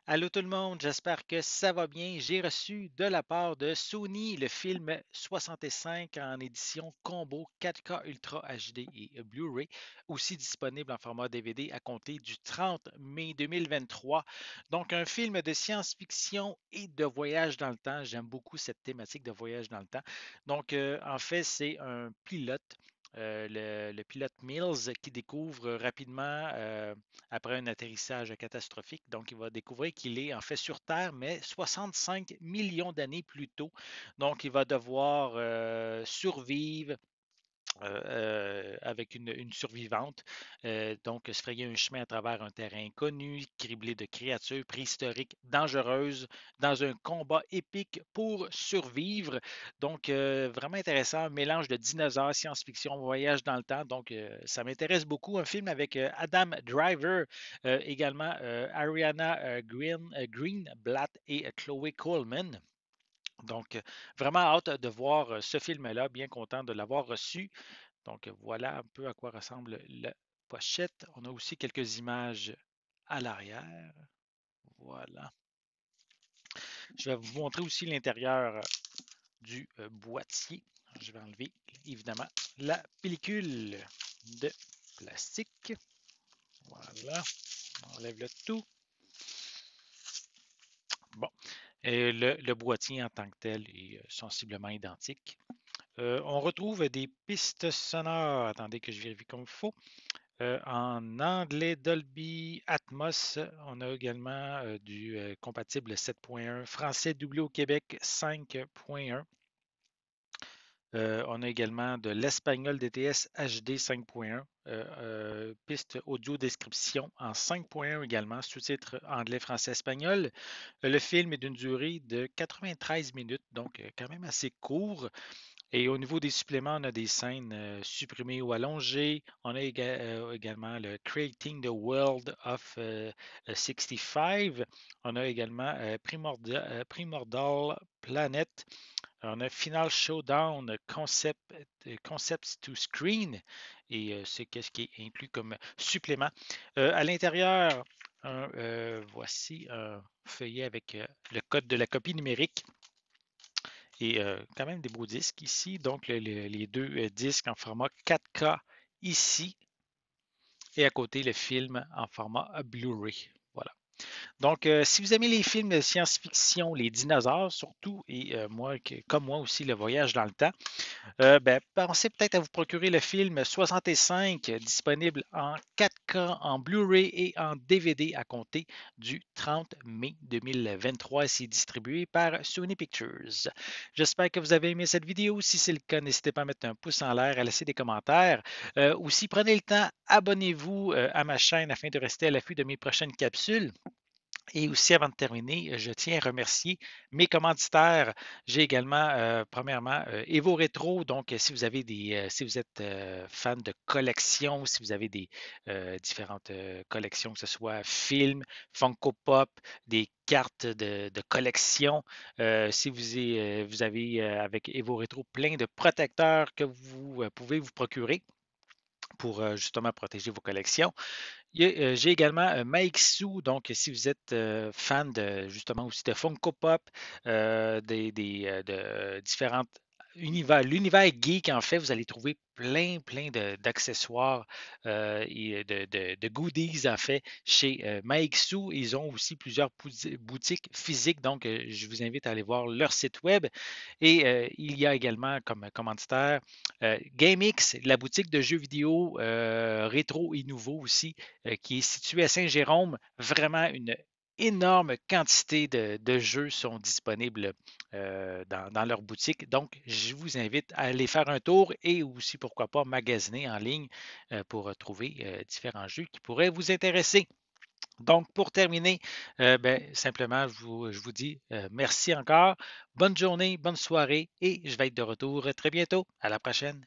Allô tout le monde, j'espère que ça va bien. J'ai reçu de la part de Sony le film 65 en édition combo 4K Ultra HD et Blu-ray, aussi disponible en format DVD à compter du 30 mai 2023. Donc un film de science-fiction et de voyage dans le temps. J'aime beaucoup cette thématique de voyage dans le temps. Donc en fait, c'est un pilote. Le pilote Mills qui découvre rapidement après un atterrissage catastrophique. Donc, il va découvrir qu'il est en fait sur Terre, mais 65 millions d'années plus tôt. Donc, il va devoir survivre avec une survivante. Donc, se frayer un chemin à travers un terrain inconnu, criblé de créatures préhistoriques dangereuses, dans un combat épique pour survivre. Donc, vraiment intéressant, un mélange de dinosaures, science-fiction, voyage dans le temps. Donc, ça m'intéresse beaucoup. Un film avec Adam Driver, également Ariana Greenblatt et Chloé Coleman. Donc, vraiment hâte de voir ce film-là, bien content de l'avoir reçu. Donc voilà un peu à quoi ressemble la pochette. On a aussi quelques images à l'arrière. Voilà. Je vais vous montrer aussi l'intérieur du boîtier. Je vais enlever évidemment la pellicule de plastique. Voilà. On enlève le tout. Bon. Et le boîtier en tant que tel est sensiblement identique. On retrouve des pistes sonores. Attendez que je vérifie comme il faut. En anglais Dolby Atmos, on a également du compatible 7.1, français doublé au Québec 5.1. On a également de l'espagnol DTS HD 5.1, piste audio description en 5.1 également, sous-titres anglais, français, espagnol. Le film est d'une durée de 93 minutes, donc quand même assez court. Et au niveau des suppléments, on a des scènes supprimées ou allongées. On a également le Creating the World of 65. On a également Primordial Planet. On a Final Showdown Concepts to Screen. Et c'est ce qui est inclus comme supplément. À l'intérieur, voici un feuillet avec le code de la copie numérique. Et quand même des beaux disques ici. Donc, les deux disques en format 4K ici. Et à côté, le film en format Blu-ray. Voilà. Donc, si vous aimez les films de science-fiction, les dinosaures surtout, et moi, comme moi aussi, le voyage dans le temps, pensez peut-être à vous procurer le film 65, disponible en 4K, en Blu-ray et en DVD à compter du 30 mai 2023. C'est distribué par Sony Pictures. J'espère que vous avez aimé cette vidéo. Si c'est le cas, n'hésitez pas à mettre un pouce en l'air, à laisser des commentaires. Aussi, prenez le temps, abonnez-vous à ma chaîne afin de rester à l'affût de mes prochaines capsules. Et aussi, avant de terminer, je tiens à remercier mes commanditaires. J'ai également, premièrement, Evo Retro. Donc, si vous êtes fan de collection, si vous avez des différentes collections, que ce soit films, Funko Pop, des cartes de collection, si vous avez avec Evo Retro plein de protecteurs que vous pouvez vous procurer pour justement protéger vos collections. J'ai également Meixu, donc si vous êtes fan de justement aussi de Funko Pop, de différentes univers, l'univers geek en fait, vous allez trouver plein d'accessoires et de goodies en fait chez Meixu. Ils ont aussi plusieurs boutiques physiques, donc je vous invite à aller voir leur site web. Et il y a également comme commanditaire GameX, la boutique de jeux vidéo rétro et nouveau aussi qui est situé à Saint-Jérôme. Vraiment une énorme quantité de jeux sont disponibles dans leur boutique. Donc, je vous invite à aller faire un tour et aussi, pourquoi pas, magasiner en ligne pour trouver différents jeux qui pourraient vous intéresser. Donc, pour terminer, simplement, je vous dis merci encore. Bonne journée, bonne soirée et je vais être de retour très bientôt. À la prochaine.